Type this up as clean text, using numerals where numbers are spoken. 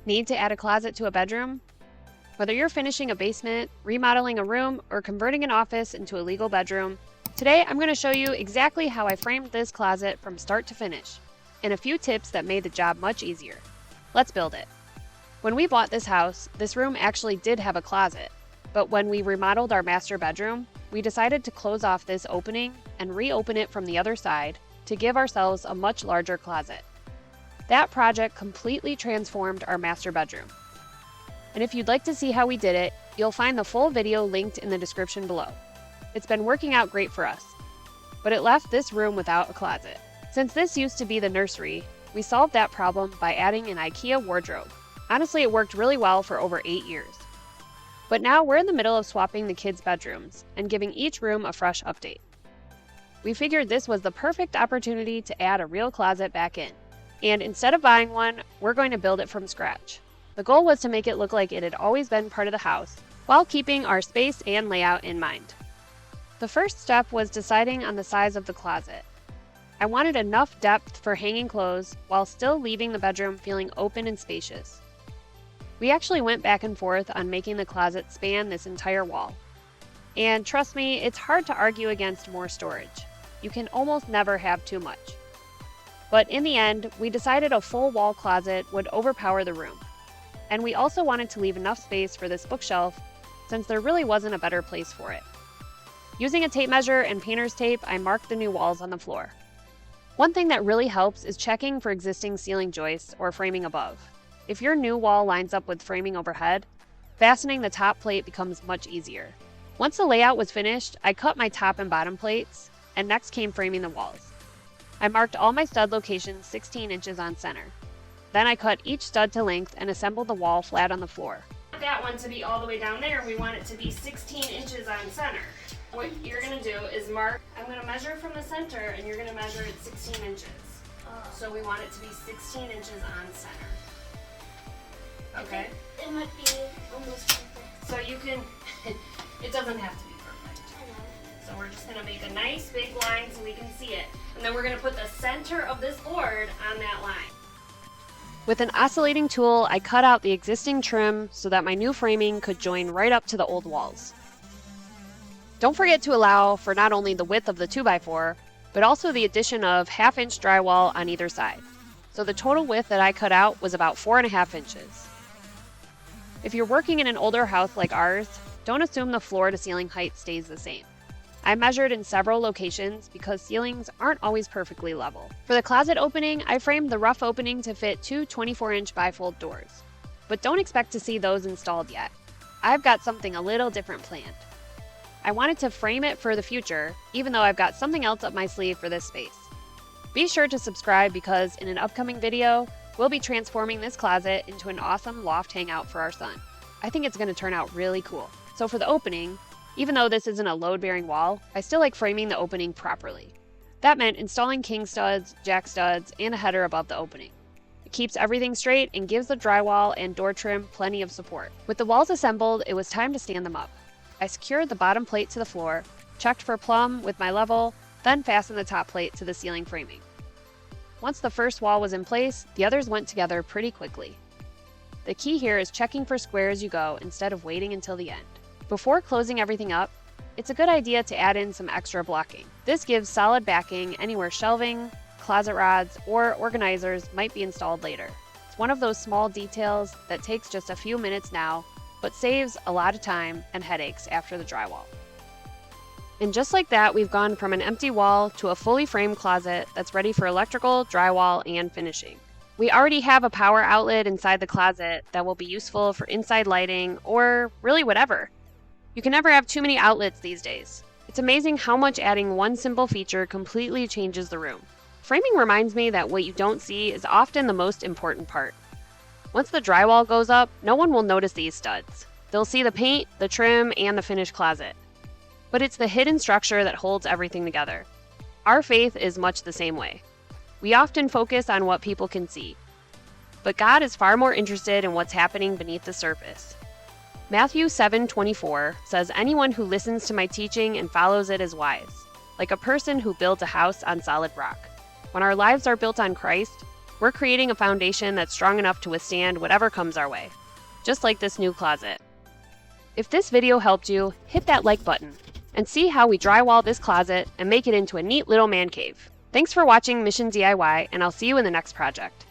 Need to add a closet to a bedroom? Whether you're finishing a basement, remodeling a room, or converting an office into a legal bedroom, today I'm going to show you exactly how I framed this closet from start to finish, and a few tips that made the job much easier. Let's build it. When we bought this house, this room actually did have a closet, but when we remodeled our master bedroom, we decided to close off this opening and reopen it from the other side to give ourselves a much larger closet. That project completely transformed our master bedroom. And if you'd like to see how we did it, you'll find the full video linked in the description below. It's been working out great for us, but it left this room without a closet. Since this used to be the nursery, we solved that problem by adding an IKEA wardrobe. Honestly, it worked really well for over 8 years. But now we're in the middle of swapping the kids' bedrooms and giving each room a fresh update. We figured this was the perfect opportunity to add a real closet back in. And instead of buying one, we're going to build it from scratch. The goal was to make it look like it had always been part of the house, while keeping our space and layout in mind. The first step was deciding on the size of the closet. I wanted enough depth for hanging clothes while still leaving the bedroom feeling open and spacious. We actually went back and forth on making the closet span this entire wall. And trust me, it's hard to argue against more storage. You can almost never have too much. But in the end, we decided a full wall closet would overpower the room. And we also wanted to leave enough space for this bookshelf since there really wasn't a better place for it. Using a tape measure and painter's tape, I marked the new walls on the floor. One thing that really helps is checking for existing ceiling joists or framing above. If your new wall lines up with framing overhead, fastening the top plate becomes much easier. Once the layout was finished, I cut my top and bottom plates, and next came framing the walls. I marked all my stud locations 16 inches on center. Then I cut each stud to length and assembled the wall flat on the floor. That one to be all the way down there, we want it to be 16 inches on center. What you're going to do is mark, I'm going to measure from the center and you're going to measure it 16 inches. So we want it to be 16 inches on center. Okay? It might be almost perfect. So you can, it doesn't have to be perfect. I know. So we're just going to make a nice big line so we can see it. And then we're going to put the center of this board on that line. With an oscillating tool, I cut out the existing trim so that my new framing could join right up to the old walls. Don't forget to allow for not only the width of the 2x4, but also the addition of 1/2 inch drywall on either side. So the total width that I cut out was about 4.5 inches. If you're working in an older house like ours, don't assume the floor to ceiling height stays the same. I measured in several locations because ceilings aren't always perfectly level. For the closet opening, I framed the rough opening to fit two 24-inch bifold doors. But don't expect to see those installed yet. I've got something a little different planned. I wanted to frame it for the future, even though I've got something else up my sleeve for this space. Be sure to subscribe because in an upcoming video, we'll be transforming this closet into an awesome loft hangout for our son. I think it's going to turn out really cool. So for the opening, even though this isn't a load-bearing wall, I still like framing the opening properly. That meant installing king studs, jack studs, and a header above the opening. It keeps everything straight and gives the drywall and door trim plenty of support. With the walls assembled, it was time to stand them up. I secured the bottom plate to the floor, checked for plumb with my level, then fastened the top plate to the ceiling framing. Once the first wall was in place, the others went together pretty quickly. The key here is checking for square as you go instead of waiting until the end. Before closing everything up, it's a good idea to add in some extra blocking. This gives solid backing anywhere shelving, closet rods, or organizers might be installed later. It's one of those small details that takes just a few minutes now, but saves a lot of time and headaches after the drywall. And just like that, we've gone from an empty wall to a fully framed closet that's ready for electrical, drywall, and finishing. We already have a power outlet inside the closet that will be useful for inside lighting or really whatever. You can never have too many outlets these days. It's amazing how much adding one simple feature completely changes the room. Framing reminds me that what you don't see is often the most important part. Once the drywall goes up, no one will notice these studs. They'll see the paint, the trim, and the finished closet. But it's the hidden structure that holds everything together. Our faith is much the same way. We often focus on what people can see. But God is far more interested in what's happening beneath the surface. Matthew 7:24 says, "Anyone who listens to my teaching and follows it is wise, like a person who builds a house on solid rock." When our lives are built on Christ, We're creating a foundation that's strong enough to withstand whatever comes our way, just like this new closet. If this video helped you, hit that like button and see how we drywall this closet and make it into a neat little man cave. Thanks for watching Mission DIY, and I'll see you in the next project.